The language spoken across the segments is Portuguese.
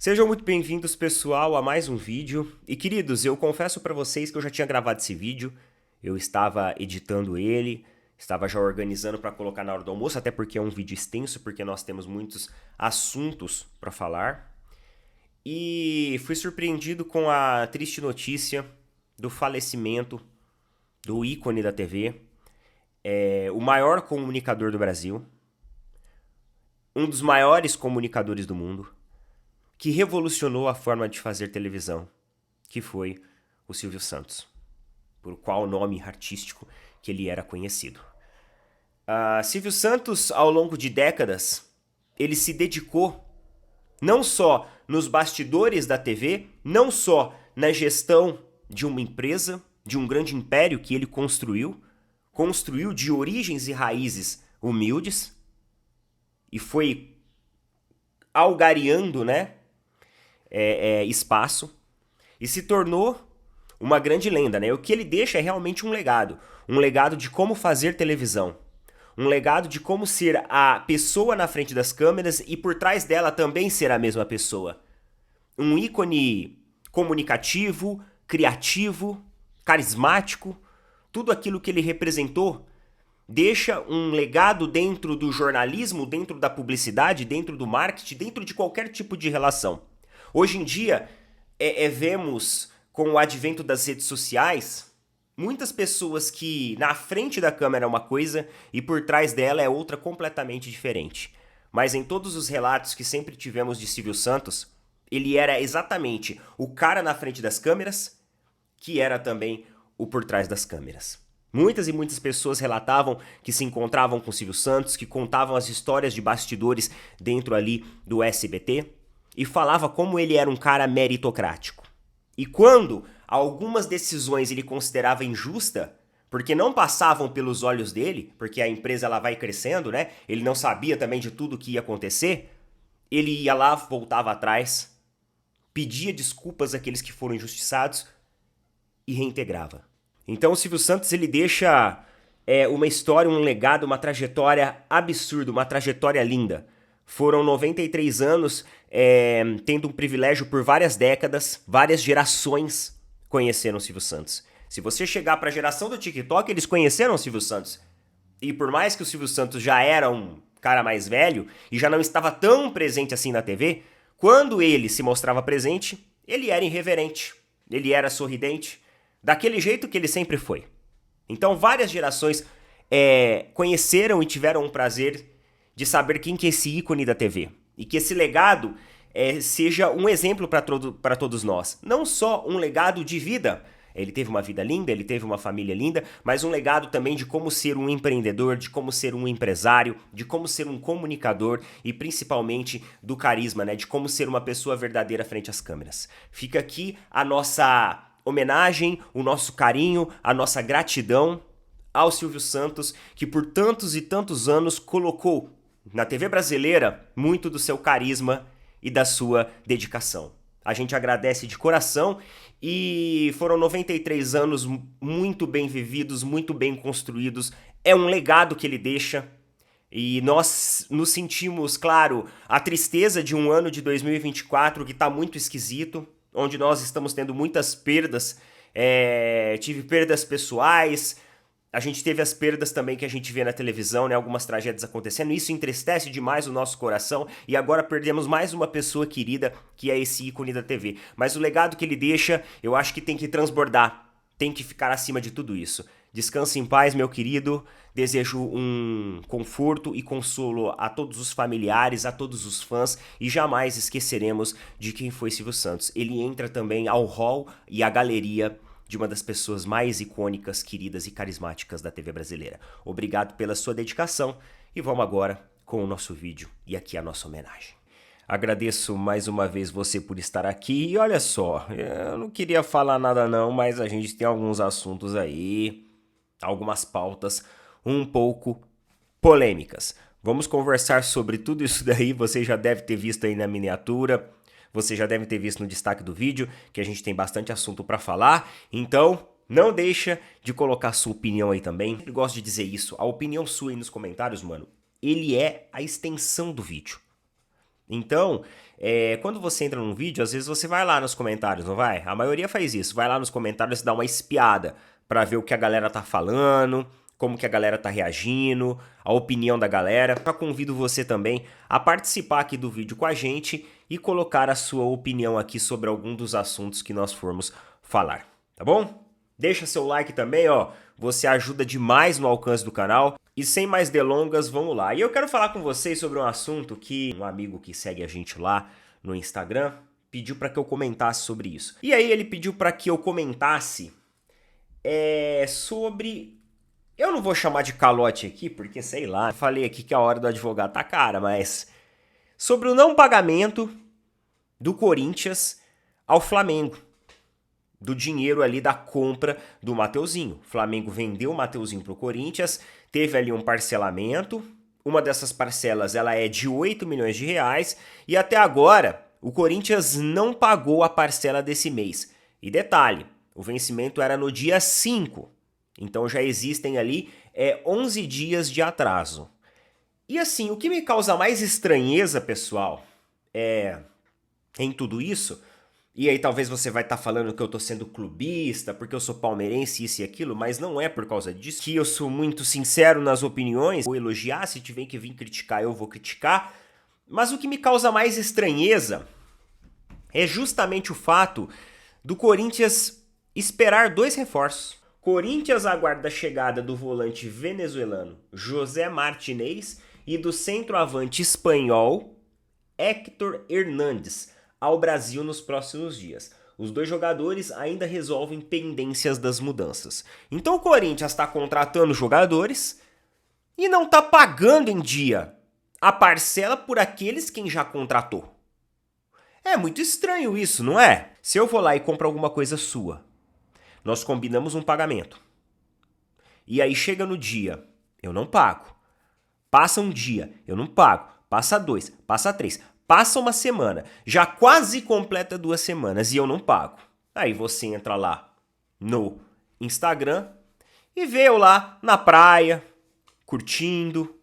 Sejam muito bem-vindos, pessoal, a mais um vídeo. E, queridos, eu confesso pra vocês que eu já tinha gravado esse vídeo, eu estava editando ele, estava já organizando pra colocar na hora do almoço, até porque é um vídeo extenso, porque nós temos muitos assuntos pra falar. E fui surpreendido com a triste notícia do falecimento do ícone da TV, o maior comunicador do Brasil, um dos maiores comunicadores do mundo, que revolucionou a forma de fazer televisão, que foi o Silvio Santos, por qual nome artístico que ele era conhecido. Silvio Santos, ao longo de décadas, ele se dedicou não só nos bastidores da TV, não só na gestão de uma empresa, de um grande império que ele construiu de origens e raízes humildes, e foi algareando, né, espaço, e se tornou uma grande lenda, né? O que ele deixa é realmente um legado de como fazer televisão, um legado de como ser a pessoa na frente das câmeras e por trás dela também ser a mesma pessoa. Um ícone comunicativo, criativo, carismático, tudo aquilo que ele representou deixa um legado dentro do jornalismo, dentro da publicidade, dentro do marketing, dentro de qualquer tipo de relação. Hoje em dia, vemos com o advento das redes sociais, muitas pessoas que na frente da câmera é uma coisa e por trás dela é outra completamente diferente. Mas em todos os relatos que sempre tivemos de Silvio Santos, ele era exatamente o cara na frente das câmeras, que era também o por trás das câmeras. Muitas e muitas pessoas relatavam que se encontravam com Silvio Santos, que contavam as histórias de bastidores dentro ali do SBT, e falava como ele era um cara meritocrático. E quando algumas decisões ele considerava injusta, porque não passavam pelos olhos dele, porque a empresa ela vai crescendo, né? Ele não sabia também de tudo que ia acontecer, ele ia lá, voltava atrás, pedia desculpas àqueles que foram injustiçados e reintegrava. Então o Silvio Santos ele deixa uma história, um legado, uma trajetória absurda, uma trajetória linda. Foram 93 anos tendo um privilégio por várias décadas, várias gerações conheceram o Silvio Santos. Se você chegar para a geração do TikTok, eles conheceram o Silvio Santos. E por mais que o Silvio Santos já era um cara mais velho e já não estava tão presente assim na TV, quando ele se mostrava presente, ele era irreverente, ele era sorridente, daquele jeito que ele sempre foi. Então várias gerações conheceram e tiveram o prazer de saber quem que é esse ícone da TV. E que esse legado seja um exemplo para todos nós. Não só um legado de vida. Ele teve uma vida linda, ele teve uma família linda, mas um legado também de como ser um empreendedor, de como ser um empresário, de como ser um comunicador e principalmente do carisma, né? De como ser uma pessoa verdadeira frente às câmeras. Fica aqui a nossa homenagem, o nosso carinho, a nossa gratidão ao Silvio Santos, que por tantos e tantos anos colocou na TV brasileira muito do seu carisma e da sua dedicação. A gente agradece de coração e foram 93 anos muito bem vividos, muito bem construídos. É um legado que ele deixa e nós nos sentimos, claro, a tristeza de um ano de 2024 que está muito esquisito, onde nós estamos tendo muitas perdas. Tive perdas pessoais, a gente teve as perdas também que a gente vê na televisão, né? Algumas tragédias acontecendo. Isso entristece demais o nosso coração. E agora perdemos mais uma pessoa querida, que é esse ícone da TV. Mas o legado que ele deixa, eu acho que tem que transbordar. Tem que ficar acima de tudo isso. Descanse em paz, meu querido. Desejo um conforto e consolo a todos os familiares, a todos os fãs. E jamais esqueceremos de quem foi Silvio Santos. Ele entra também ao hall e à galeria de uma das pessoas mais icônicas, queridas e carismáticas da TV brasileira. Obrigado pela sua dedicação e vamos agora com o nosso vídeo e aqui a nossa homenagem. Agradeço mais uma vez você por estar aqui e olha só, eu não queria falar nada não, mas a gente tem alguns assuntos aí, algumas pautas um pouco polêmicas. Vamos conversar sobre tudo isso daí, você já deve ter visto aí na miniatura. Você já deve ter visto no destaque do vídeo que a gente tem bastante assunto para falar, então não deixa de colocar sua opinião aí também. Eu gosto de dizer isso, a opinião sua aí nos comentários, mano, ele é a extensão do vídeo. Então, quando você entra num vídeo, às vezes você vai lá nos comentários, não vai? A maioria faz isso, vai lá nos comentários e dá uma espiada pra ver o que a galera tá falando, como que a galera tá reagindo, a opinião da galera. Eu convido você também a participar aqui do vídeo com a gente e colocar a sua opinião aqui sobre algum dos assuntos que nós formos falar, tá bom? Deixa seu like também, ó, você ajuda demais no alcance do canal. E sem mais delongas, vamos lá. E eu quero falar com vocês sobre um assunto que um amigo que segue a gente lá no Instagram pediu para que eu comentasse sobre isso. E aí ele pediu para que eu comentasse sobre... Eu não vou chamar de calote aqui, porque sei lá, falei aqui que a hora do advogado tá cara, mas... Sobre o não pagamento do Corinthians ao Flamengo. Do dinheiro ali da compra do Mateuzinho. O Flamengo vendeu o Mateuzinho pro Corinthians, teve ali um parcelamento, uma dessas parcelas ela é de 8 milhões de reais e até agora o Corinthians não pagou a parcela desse mês. E detalhe, o vencimento era no dia 5, então já existem ali 11 dias de atraso. E assim, o que me causa mais estranheza, pessoal, em tudo isso... E aí talvez você vai estar falando que eu tô sendo clubista, porque eu sou palmeirense, isso e aquilo, mas não é por causa disso. Que eu sou muito sincero nas opiniões, vou elogiar, se tiver que vir criticar, eu vou criticar. Mas o que me causa mais estranheza é justamente o fato do Corinthians esperar 2 reforços. Corinthians aguarda a chegada do volante venezuelano José Martinez e do centroavante espanhol Héctor Hernández ao Brasil nos próximos dias. Os dois jogadores ainda resolvem pendências das mudanças. Então o Corinthians está contratando jogadores e não está pagando em dia a parcela por aqueles quem já contratou. É muito estranho isso, não é? Se eu vou lá e compro alguma coisa sua, nós combinamos um pagamento. E aí chega no dia, eu não pago. Passa um dia, eu não pago. Passa 2, passa 3. Passa uma semana, já quase completa 2 semanas e eu não pago. Aí você entra lá no Instagram e vê eu lá na praia, curtindo,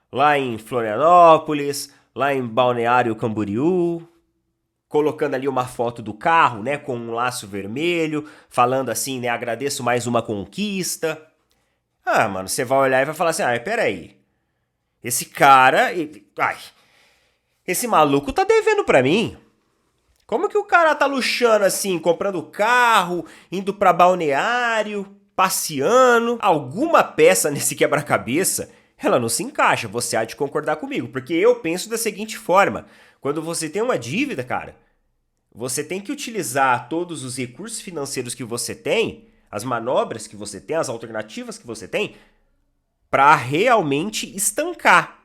lá em Florianópolis, lá em Balneário Camboriú, colocando ali uma foto do carro, né, com um laço vermelho, falando assim, né, agradeço mais uma conquista. Ah, mano, você vai olhar e vai falar assim, peraí, esse cara... Esse maluco tá devendo pra mim. Como que o cara tá luxando assim, comprando carro, indo pra balneário, passeando? Alguma peça nesse quebra-cabeça, ela não se encaixa, você há de concordar comigo. Porque eu penso da seguinte forma, quando você tem uma dívida, cara, você tem que utilizar todos os recursos financeiros que você tem, as manobras que você tem, as alternativas que você tem, pra realmente estancar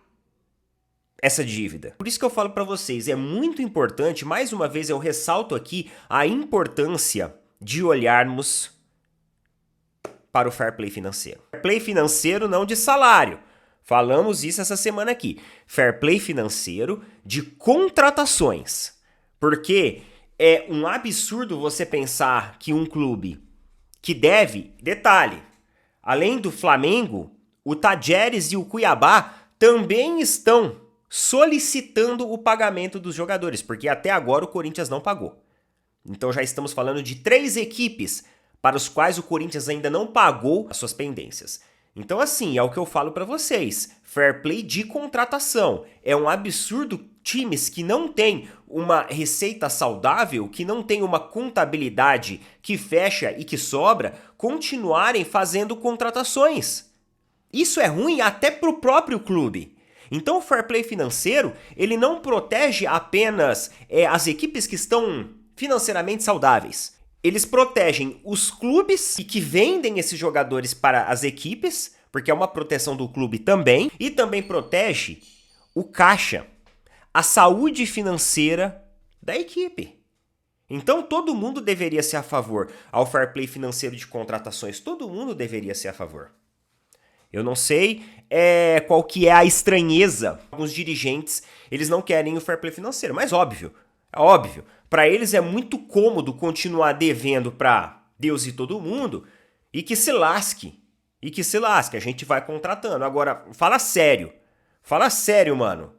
essa dívida. Por isso que eu falo para vocês, é muito importante, mais uma vez eu ressalto aqui a importância de olharmos para o fair play financeiro. Fair play financeiro não de salário, falamos isso essa semana aqui. Fair play financeiro de contratações, porque é um absurdo você pensar que um clube que deve, detalhe, além do Flamengo, o Tajeres e o Cuiabá também estão solicitando o pagamento dos jogadores, porque até agora o Corinthians não pagou. Então já estamos falando de 3 equipes para os quais o Corinthians ainda não pagou as suas pendências. Então assim, é o que eu falo para vocês, fair play de contratação. É um absurdo times que não têm uma receita saudável, que não têm uma contabilidade que fecha e que sobra, continuarem fazendo contratações. Isso é ruim até para o próprio clube. Então o fair play financeiro, ele não protege apenas as equipes que estão financeiramente saudáveis. Eles protegem os clubes que vendem esses jogadores para as equipes, porque é uma proteção do clube também, e também protege o caixa, a saúde financeira da equipe. Então todo mundo deveria ser a favor ao fair play financeiro de contratações, todo mundo deveria ser a favor. Eu não sei qual que é a estranheza. Alguns dirigentes, eles não querem o fair play financeiro, mas óbvio, é óbvio. Para eles é muito cômodo continuar devendo para Deus e todo mundo e que se lasque. E que se lasque, a gente vai contratando. Agora, fala sério, mano.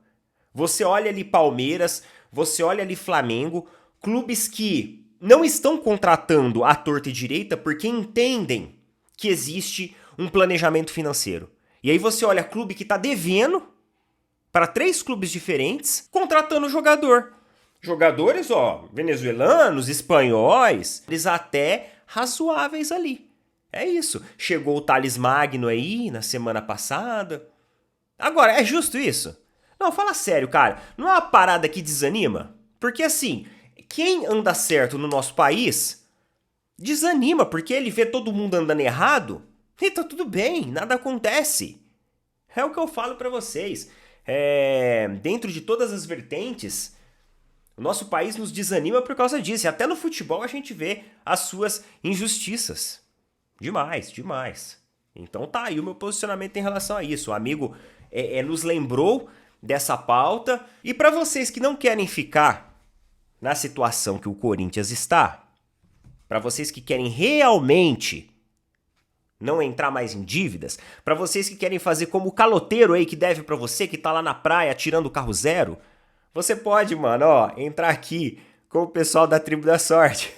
Você olha ali Palmeiras, você olha ali Flamengo, clubes que não estão contratando à torta e direita porque entendem que existe um planejamento financeiro. E aí você olha clube que está devendo para 3 clubes diferentes, contratando jogador. Jogadores, ó, venezuelanos, espanhóis, eles até razoáveis ali. É isso. Chegou o Thales Magno aí na semana passada. Agora, é justo isso? Não, fala sério, cara. Não é uma parada que desanima? Porque assim, quem anda certo no nosso país desanima, porque ele vê todo mundo andando errado e tá tudo bem, nada acontece. É o que eu falo pra vocês. Dentro de todas as vertentes, o nosso país nos desanima por causa disso. E até no futebol a gente vê as suas injustiças. Demais, demais. Então tá aí o meu posicionamento em relação a isso. O amigo nos lembrou dessa pauta. E para vocês que não querem ficar na situação que o Corinthians está, para vocês que querem realmente não entrar mais em dívidas, para vocês que querem fazer como o caloteiro aí que deve para você, que tá lá na praia tirando o carro zero, você pode, mano, ó, entrar aqui com o pessoal da Tribo da Sorte.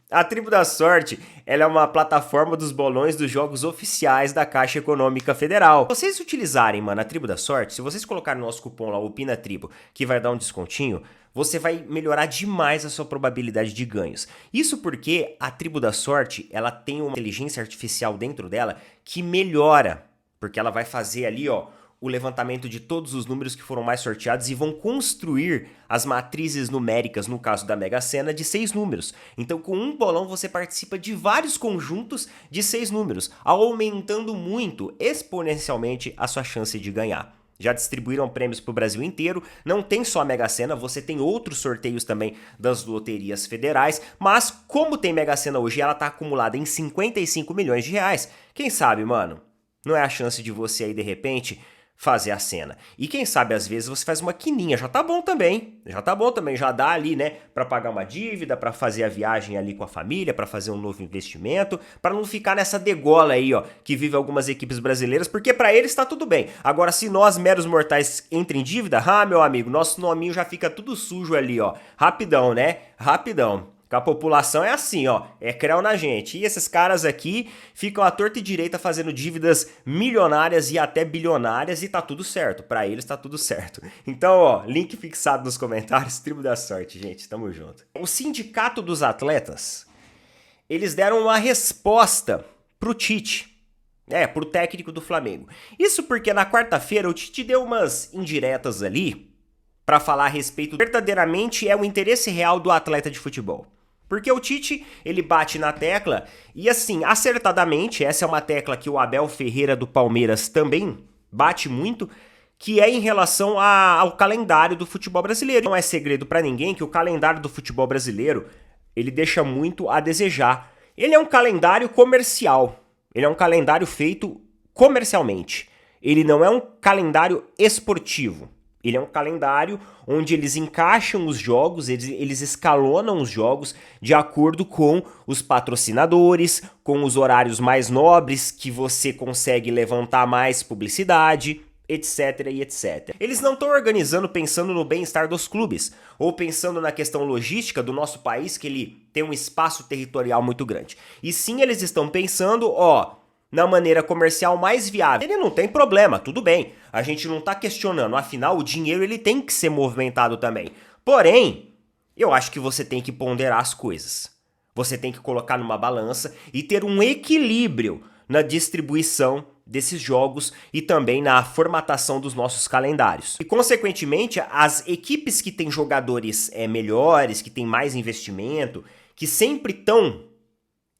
A Tribo da Sorte, ela é uma plataforma dos bolões dos jogos oficiais da Caixa Econômica Federal. Se vocês utilizarem, mano, a Tribo da Sorte, se vocês colocarem o nosso cupom lá, OPINATRIBO, que vai dar um descontinho, você vai melhorar demais a sua probabilidade de ganhos. Isso porque a Tribo da Sorte, ela tem uma inteligência artificial dentro dela que melhora, porque ela vai fazer ali, ó, o levantamento de todos os números que foram mais sorteados e vão construir as matrizes numéricas, no caso da Mega Sena, de 6 números. Então, com um bolão, você participa de vários conjuntos de 6 números, aumentando muito, exponencialmente, a sua chance de ganhar. Já distribuíram prêmios para o Brasil inteiro, não tem só a Mega Sena, você tem outros sorteios também das loterias federais, mas como tem Mega Sena hoje e ela está acumulada em 55 milhões de reais, quem sabe, mano, não é a chance de você aí, de repente, fazer a cena. E quem sabe, às vezes, você faz uma quininha, já tá bom também, já dá ali, né, pra pagar uma dívida, pra fazer a viagem ali com a família, pra fazer um novo investimento, pra não ficar nessa degola aí, ó, que vive algumas equipes brasileiras, porque pra eles tá tudo bem. Agora, se nós, meros mortais, entra em dívida, meu amigo, nosso nominho já fica tudo sujo ali, ó, rapidão, né, rapidão. Que a população é assim, ó, é creu na gente. E esses caras aqui ficam à torta e direita fazendo dívidas milionárias e até bilionárias e tá tudo certo. Pra eles tá tudo certo. Então, ó, link fixado nos comentários, Tribo da Sorte, gente, tamo junto. O Sindicato dos Atletas, eles deram uma resposta pro Tite. Pro técnico do Flamengo. Isso porque na quarta-feira o Tite deu umas indiretas ali pra falar a respeito verdadeiramente é o interesse real do atleta de futebol. Porque o Tite, ele bate na tecla e assim, acertadamente, essa é uma tecla que o Abel Ferreira do Palmeiras também bate muito, que é em relação ao calendário do futebol brasileiro. Não é segredo pra ninguém que o calendário do futebol brasileiro, ele deixa muito a desejar. Ele é um calendário comercial, ele é um calendário feito comercialmente. Ele não é um calendário esportivo. Ele é um calendário onde eles encaixam os jogos, eles escalonam os jogos de acordo com os patrocinadores, com os horários mais nobres que você consegue levantar mais publicidade, etc e etc. Eles não estão organizando pensando no bem-estar dos clubes, ou pensando na questão logística do nosso país, que ele tem um espaço territorial muito grande. E sim, eles estão pensando, na maneira comercial mais viável. Ele não tem problema, tudo bem. A gente não tá questionando, afinal o dinheiro ele tem que ser movimentado também. Porém, eu acho que você tem que ponderar as coisas. Você tem que colocar numa balança e ter um equilíbrio na distribuição desses jogos e também na formatação dos nossos calendários. E consequentemente, as equipes que têm jogadores melhores, que têm mais investimento, que sempre estão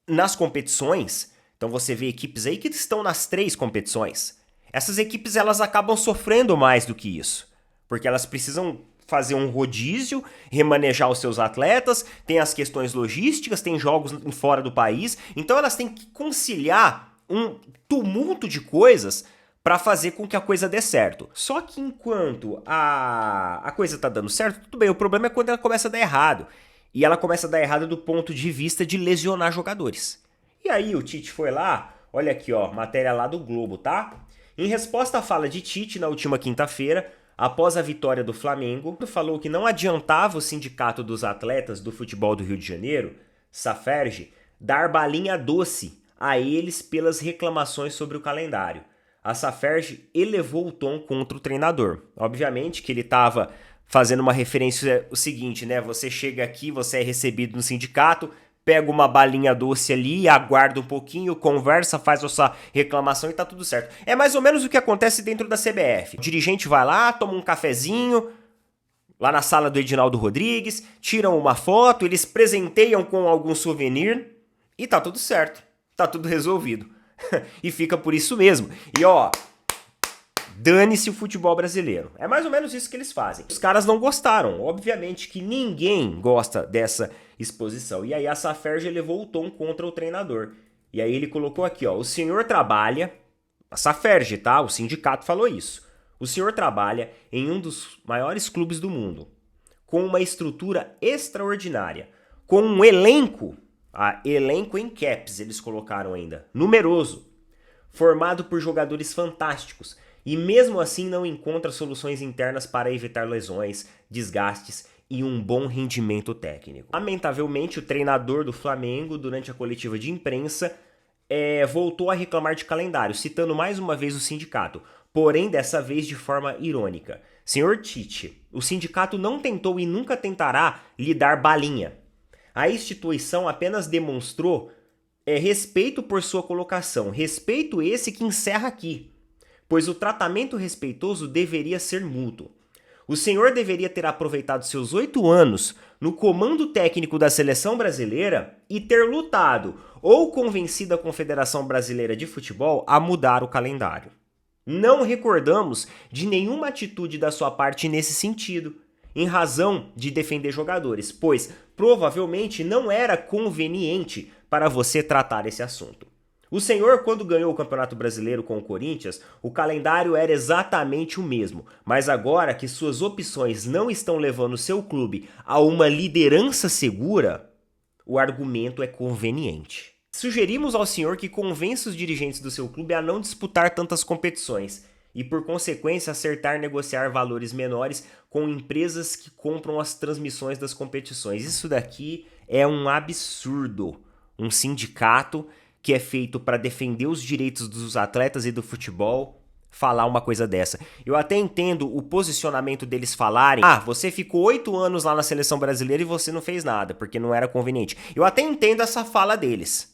nas competições. Então você vê equipes aí que estão nas 3 competições. Essas equipes elas acabam sofrendo mais do que isso, porque elas precisam fazer um rodízio, remanejar os seus atletas, tem as questões logísticas, tem jogos fora do país, então elas têm que conciliar um tumulto de coisas para fazer com que a coisa dê certo. Só que enquanto a coisa tá dando certo, tudo bem, o problema é quando ela começa a dar errado. E ela começa a dar errado do ponto de vista de lesionar jogadores. E aí o Tite foi lá, olha aqui ó, matéria lá do Globo, tá? Em resposta à fala de Tite na última quinta-feira, após a vitória do Flamengo, falou que não adiantava o Sindicato dos Atletas do Futebol do Rio de Janeiro, Saferj, dar balinha doce a eles pelas reclamações sobre o calendário. A Saferj elevou o tom contra o treinador. Obviamente que ele estava fazendo uma referência o seguinte, né? Você chega aqui, você é recebido no sindicato, pega uma balinha doce ali, aguarda um pouquinho, conversa, faz a sua reclamação e tá tudo certo. É mais ou menos o que acontece dentro da CBF. O dirigente vai lá, toma um cafezinho, lá na sala do Edinaldo Rodrigues, tiram uma foto, eles presenteiam com algum souvenir e tá tudo certo. Tá tudo resolvido. E fica por isso mesmo. E ó, dane-se o futebol brasileiro. É mais ou menos isso que eles fazem. Os caras não gostaram. Obviamente que ninguém gosta dessa exposição. E aí a Saferj levou o tom contra o treinador. E aí ele colocou aqui, ó, o senhor trabalha, a Saferj, tá? O sindicato falou isso. O senhor trabalha em um dos maiores clubes do mundo, com uma estrutura extraordinária, com um elenco em caps, eles colocaram ainda, numeroso, formado por jogadores fantásticos, e mesmo assim não encontra soluções internas para evitar lesões, desgastes e um bom rendimento técnico. Lamentavelmente, o treinador do Flamengo, durante a coletiva de imprensa, voltou a reclamar de calendário, citando mais uma vez o sindicato, porém dessa vez de forma irônica. Senhor Tite, o sindicato não tentou e nunca tentará lhe dar balinha. A instituição apenas demonstrou respeito por sua colocação, respeito esse que encerra aqui, pois o tratamento respeitoso deveria ser mútuo. O senhor deveria ter aproveitado seus 8 anos no comando técnico da seleção brasileira e ter lutado ou convencido a Confederação Brasileira de Futebol a mudar o calendário. Não recordamos de nenhuma atitude da sua parte nesse sentido, em razão de defender jogadores, pois provavelmente não era conveniente para você tratar esse assunto. O senhor, quando ganhou o Campeonato Brasileiro com o Corinthians, o calendário era exatamente o mesmo, mas agora que suas opções não estão levando seu clube a uma liderança segura, o argumento é conveniente. Sugerimos ao senhor que convença os dirigentes do seu clube a não disputar tantas competições e, por consequência, acertar negociar valores menores com empresas que compram as transmissões das competições. Isso daqui é um absurdo. Um sindicato que é feito para defender os direitos dos atletas e do futebol falar uma coisa dessa. Eu até entendo o posicionamento deles falarem: ah, você ficou 8 anos lá na seleção brasileira e você não fez nada, porque não era conveniente. Eu até entendo essa fala deles.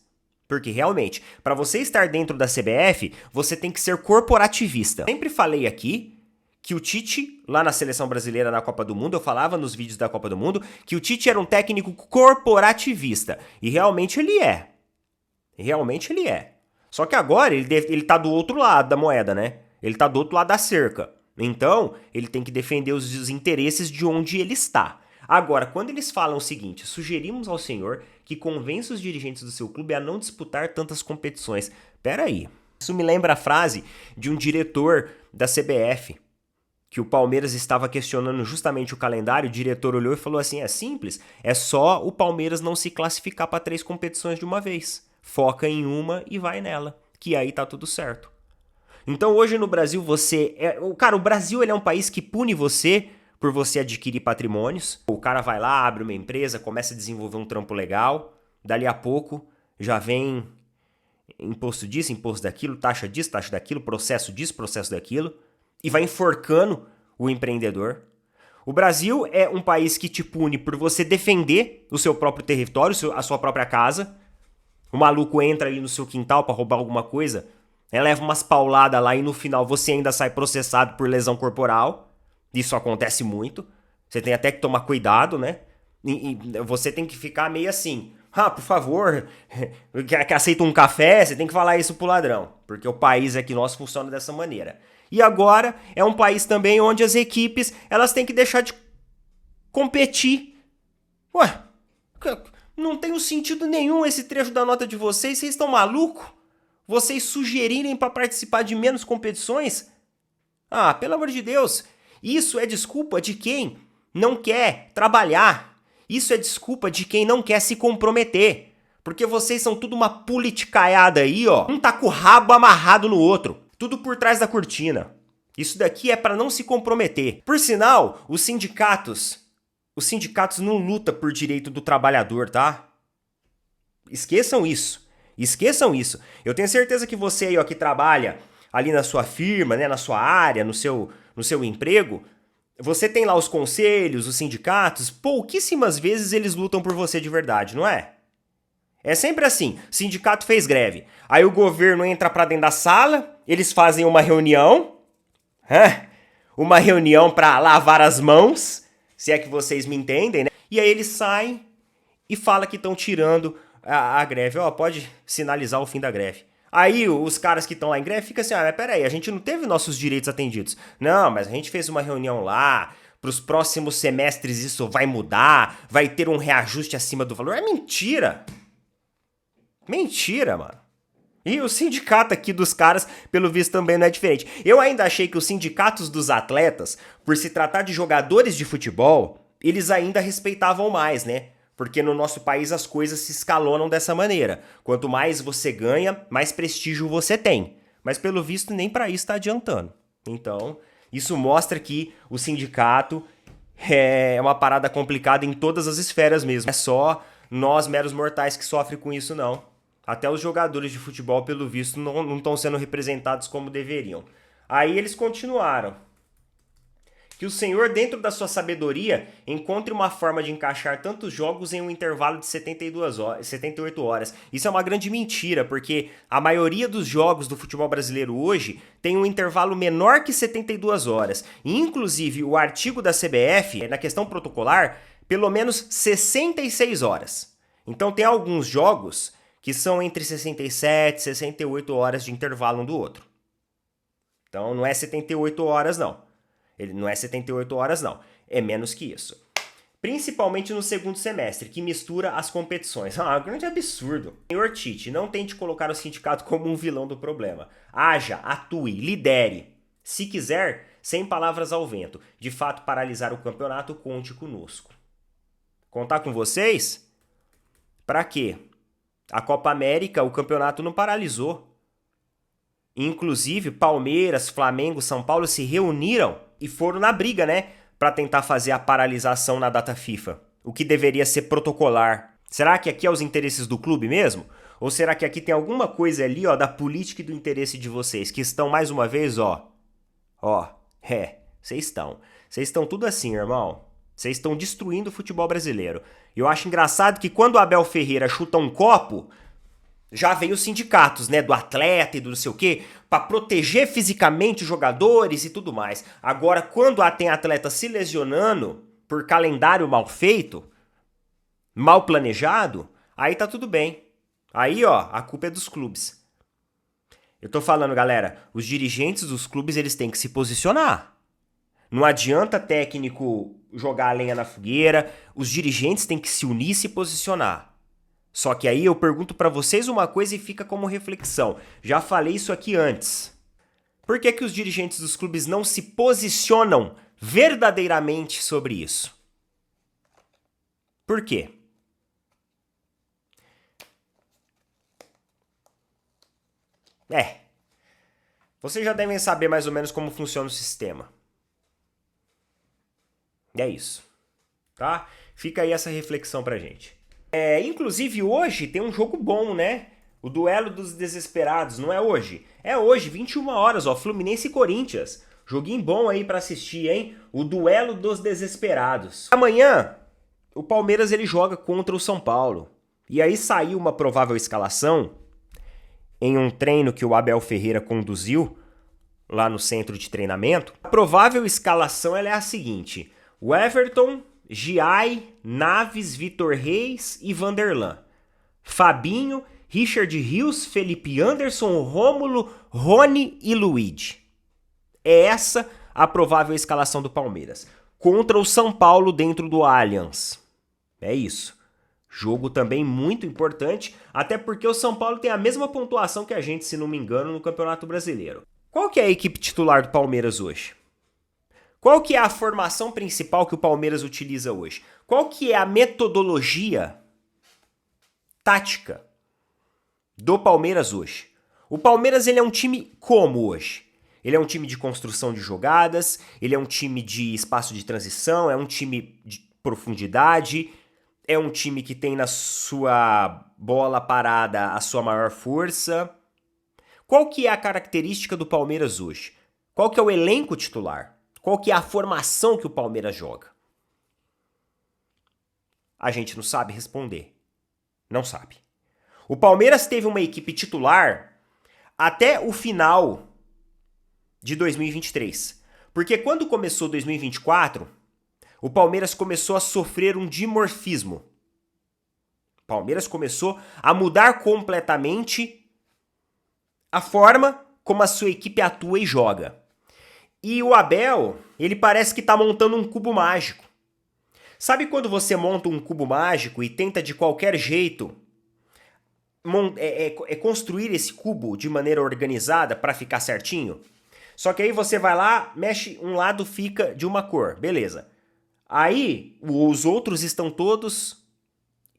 Porque realmente, para você estar dentro da CBF, você tem que ser corporativista. Sempre falei aqui que o Tite, lá na seleção brasileira na Copa do Mundo, eu falava nos vídeos da Copa do Mundo, que o Tite era um técnico corporativista. E realmente ele é. Realmente ele é. Só que agora ele tá do outro lado da moeda, né? Ele tá do outro lado da cerca. Então, ele tem que defender os interesses de onde ele está. Agora, quando eles falam o seguinte: sugerimos ao senhor que convença os dirigentes do seu clube a não disputar tantas competições. Peraí. Isso me lembra a frase de um diretor da CBF, que o Palmeiras estava questionando justamente o calendário. O diretor olhou e falou assim: é simples, é só o Palmeiras não se classificar para 3 competições de uma vez. Foca em uma e vai nela, que aí tá tudo certo. Então hoje no Brasil o Brasil ele é um país que pune você por você adquirir patrimônios. O cara vai lá, abre uma empresa, começa a desenvolver um trampo legal, dali a pouco já vem imposto disso, imposto daquilo, taxa disso, taxa daquilo, processo disso, processo daquilo, e vai enforcando o empreendedor. O Brasil é um país que te pune por você defender o seu próprio território, a sua própria casa. O maluco entra ali no seu quintal para roubar alguma coisa, leva umas pauladas lá e no final você ainda sai processado por lesão corporal. Isso acontece muito. Você tem até que tomar cuidado, né? E você tem que ficar meio assim: ah, por favor, que aceita um café, você tem que falar isso pro ladrão. Porque o país aqui nosso funciona dessa maneira. E agora é um país também onde as equipes elas têm que deixar de competir. Ué, não tem sentido nenhum esse trecho da nota de vocês. Vocês estão malucos? Vocês sugerirem para participar de menos competições? Ah, pelo amor de Deus. Isso é desculpa de quem não quer trabalhar. Isso é desculpa de quem não quer se comprometer. Porque vocês são tudo uma politicaiada aí, ó. Um tá com o rabo amarrado no outro. Tudo por trás da cortina. Isso daqui é para não se comprometer. Por sinal, os sindicatos não lutam por direito do trabalhador, tá? Esqueçam isso. Esqueçam isso. Eu tenho certeza que você aí, ó, que trabalha ali na sua firma, né, na sua área, no seu emprego, você tem lá os conselhos, os sindicatos, pouquíssimas vezes eles lutam por você de verdade, não é? É sempre assim, o sindicato fez greve, aí o governo entra pra dentro da sala, eles fazem uma reunião pra lavar as mãos, se é que vocês me entendem, né? E aí eles saem e falam que estão tirando a greve. Ó, pode sinalizar o fim da greve. Aí os caras que estão lá em greve ficam assim, mas peraí, a gente não teve nossos direitos atendidos. Não, mas a gente fez uma reunião lá, pros próximos semestres isso vai mudar, vai ter um reajuste acima do valor. É mentira! Mentira, mano. E o sindicato aqui dos caras, pelo visto, também não é diferente. Eu ainda achei que os sindicatos dos atletas, por se tratar de jogadores de futebol, eles ainda respeitavam mais, né? Porque no nosso país as coisas se escalonam dessa maneira. Quanto mais você ganha, mais prestígio você tem. Mas pelo visto nem pra isso tá adiantando. Então, isso mostra que o sindicato é uma parada complicada em todas as esferas mesmo. É só nós, meros mortais, que sofrem com isso, não. Até os jogadores de futebol, pelo visto, não estão sendo representados como deveriam. Aí eles continuaram. Que o Senhor, dentro da sua sabedoria, encontre uma forma de encaixar tantos jogos em um intervalo de 78 horas. Isso é uma grande mentira, porque a maioria dos jogos do futebol brasileiro hoje tem um intervalo menor que 72 horas. E, inclusive, o artigo da CBF, na questão protocolar, pelo menos 66 horas. Então tem alguns jogos que são entre 67 e 68 horas de intervalo um do outro. Então não é 78 horas, não. Ele não é 78 horas, não. É menos que isso. Principalmente no segundo semestre, que mistura as competições. Um grande absurdo. Senhor Tite, não tente colocar o sindicato como um vilão do problema. Haja, atue, lidere. Se quiser, sem palavras ao vento, de fato paralisar o campeonato, conte conosco. Contar com vocês? Pra quê? A Copa América, o campeonato não paralisou. Inclusive, Palmeiras, Flamengo, São Paulo se reuniram e foram na briga, né? Pra tentar fazer a paralisação na data FIFA. O que deveria ser protocolar. Será que aqui é os interesses do clube mesmo? Ou será que aqui tem alguma coisa ali, ó, da política e do interesse de vocês? Que estão, mais uma vez, vocês estão tudo assim, irmão. Vocês estão destruindo o futebol brasileiro. E eu acho engraçado que quando o Abel Ferreira chuta um copo, já vem os sindicatos, né, do atleta e do não sei o quê, pra proteger fisicamente os jogadores e tudo mais. Agora, quando tem atleta se lesionando por calendário mal feito, mal planejado, aí tá tudo bem. Aí, ó, a culpa é dos clubes. Eu tô falando, galera, os dirigentes dos clubes, eles têm que se posicionar. Não adianta técnico jogar a lenha na fogueira, os dirigentes têm que se unir e se posicionar. Só que aí eu pergunto pra vocês uma coisa e fica como reflexão. Já falei isso aqui antes. Por que os dirigentes dos clubes não se posicionam verdadeiramente sobre isso? Por quê? Vocês já devem saber mais ou menos como funciona o sistema. É isso, tá? Fica aí essa reflexão pra gente. Inclusive hoje tem um jogo bom, né? O duelo dos desesperados, não é hoje? É hoje, 21 horas, ó, Fluminense e Corinthians. Joguinho bom aí pra assistir, hein? O duelo dos desesperados. Amanhã, o Palmeiras ele joga contra o São Paulo. E aí saiu uma provável escalação em um treino que o Abel Ferreira conduziu lá no centro de treinamento. A provável escalação ela é a seguinte: o Everton, Giai, Naves, Vitor Reis e Vanderlan. Fabinho, Richard Rios, Felipe Anderson, Rômulo, Rony e Luigi. É essa a provável escalação do Palmeiras. Contra o São Paulo dentro do Allianz. É isso. Jogo também muito importante, até porque o São Paulo tem a mesma pontuação que a gente, se não me engano, no Campeonato Brasileiro. Qual que é a equipe titular do Palmeiras hoje? Qual que é a formação principal que o Palmeiras utiliza hoje? Qual que é a metodologia tática do Palmeiras hoje? O Palmeiras ele é um time como hoje? Ele é um time de construção de jogadas, ele é um time de espaço de transição, é um time de profundidade, é um time que tem na sua bola parada a sua maior força. Qual que é a característica do Palmeiras hoje? Qual que é o elenco titular? Qual que é a formação que o Palmeiras joga? A gente não sabe responder. Não sabe. O Palmeiras teve uma equipe titular até o final de 2023. Porque quando começou 2024, o Palmeiras começou a sofrer um dimorfismo. O Palmeiras começou a mudar completamente a forma como a sua equipe atua e joga. E o Abel, ele parece que está montando um cubo mágico. Sabe quando você monta um cubo mágico e tenta de qualquer jeito construir esse cubo de maneira organizada para ficar certinho? Só que aí você vai lá, mexe, um lado fica de uma cor, beleza. Aí os outros estão todos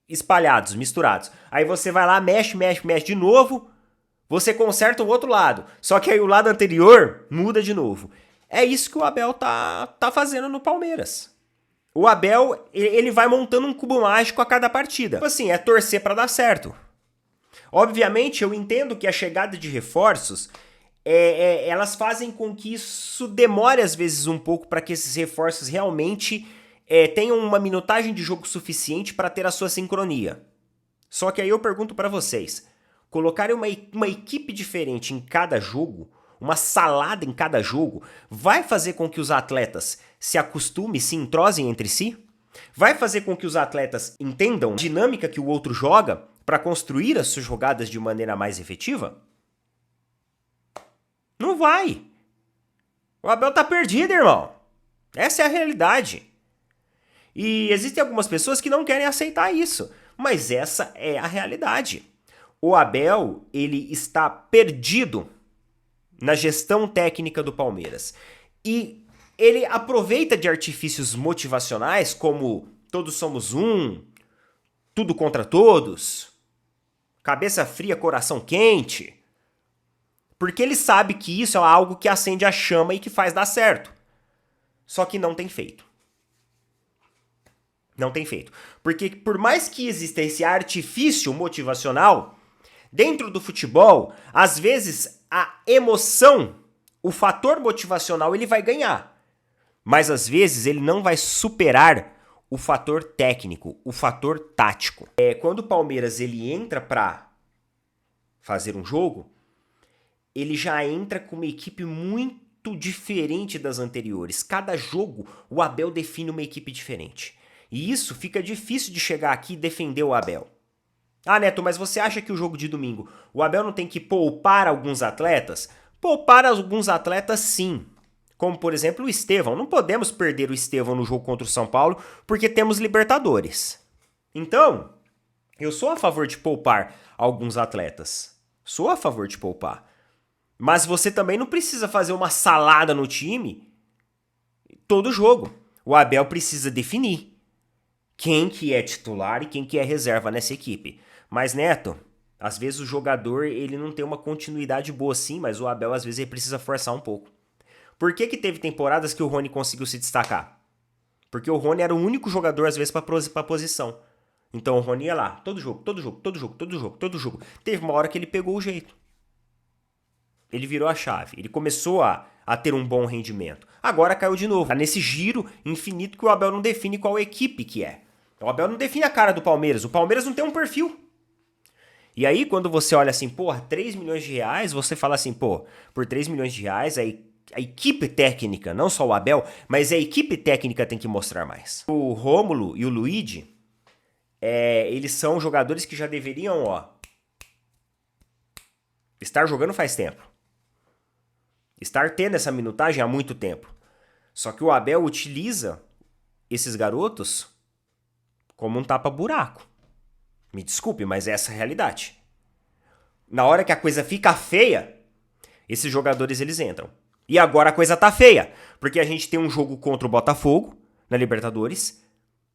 espalhados, misturados. Aí você vai lá, mexe de novo, você conserta o outro lado. Só que aí o lado anterior muda de novo. É isso que o Abel tá fazendo no Palmeiras. O Abel, ele vai montando um cubo mágico a cada partida. Tipo assim, é torcer para dar certo. Obviamente, eu entendo que a chegada de reforços, elas fazem com que isso demore às vezes um pouco para que esses reforços realmente tenham uma minutagem de jogo suficiente para ter a sua sincronia. Só que aí eu pergunto para vocês, colocarem uma equipe diferente em cada jogo, uma salada em cada jogo, vai fazer com que os atletas se acostumem, se entrosem entre si? Vai fazer com que os atletas entendam a dinâmica que o outro joga para construir as suas jogadas de maneira mais efetiva? Não vai. O Abel tá perdido, irmão. Essa é a realidade. E existem algumas pessoas que não querem aceitar isso, mas essa é a realidade. O Abel, ele está perdido na gestão técnica do Palmeiras. E ele aproveita de artifícios motivacionais como todos somos um, tudo contra todos, cabeça fria, coração quente, porque ele sabe que isso é algo que acende a chama e que faz dar certo. Só que não tem feito. Não tem feito. Porque por mais que exista esse artifício motivacional, dentro do futebol, às vezes a emoção, o fator motivacional, ele vai ganhar. Mas às vezes ele não vai superar o fator técnico, o fator tático. Quando o Palmeiras ele entra para fazer um jogo, ele já entra com uma equipe muito diferente das anteriores. Cada jogo, o Abel define uma equipe diferente. E isso fica difícil de chegar aqui e defender o Abel. Ah, Neto, mas você acha que o jogo de domingo, o Abel não tem que poupar alguns atletas? Poupar alguns atletas, sim. Como, por exemplo, o Estevão. Não podemos perder o Estevão no jogo contra o São Paulo porque temos Libertadores. Então, eu sou a favor de poupar alguns atletas. Sou a favor de poupar. Mas você também não precisa fazer uma salada no time todo jogo. O Abel precisa definir quem que é titular e quem que é reserva nessa equipe. Mas, Neto, às vezes o jogador ele não tem uma continuidade boa sim, mas o Abel às vezes ele precisa forçar um pouco. Por que teve temporadas que o Rony conseguiu se destacar? Porque o Rony era o único jogador às vezes para posição. Então o Rony ia lá, todo jogo. Teve uma hora que ele pegou o jeito. Ele virou a chave, ele começou a ter um bom rendimento. Agora caiu de novo. Tá nesse giro infinito que o Abel não define qual equipe que é. O Abel não define a cara do Palmeiras. O Palmeiras não tem um perfil. E aí, quando você olha assim, porra, 3 milhões de reais, você fala assim, pô, por 3 milhões de reais, a equipe técnica, não só o Abel, mas a equipe técnica tem que mostrar mais. O Rômulo e o Luigi, eles são jogadores que já deveriam, estar jogando faz tempo. Estar tendo essa minutagem há muito tempo. Só que o Abel utiliza esses garotos como um tapa-buraco. Me desculpe, mas essa é a realidade. Na hora que a coisa fica feia, esses jogadores eles entram. E agora a coisa tá feia, porque a gente tem um jogo contra o Botafogo, na Libertadores,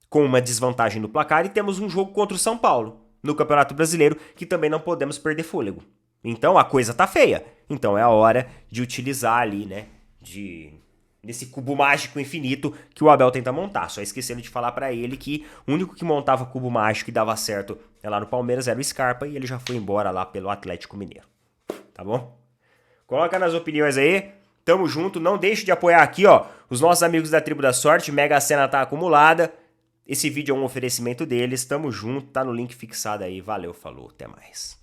com uma desvantagem no placar, e temos um jogo contra o São Paulo, no Campeonato Brasileiro, que também não podemos perder fôlego. Então a coisa tá feia. Então é a hora de utilizar ali, né, desse cubo mágico infinito que o Abel tenta montar. Só esquecendo de falar pra ele que o único que montava cubo mágico e dava certo lá no Palmeiras era o Scarpa e ele já foi embora lá pelo Atlético Mineiro. Tá bom? Coloca nas opiniões aí. Tamo junto. Não deixe de apoiar aqui, ó, os nossos amigos da Tribo da Sorte. Mega Sena tá acumulada. Esse vídeo é um oferecimento deles. Tamo junto. Tá no link fixado aí. Valeu, falou. Até mais.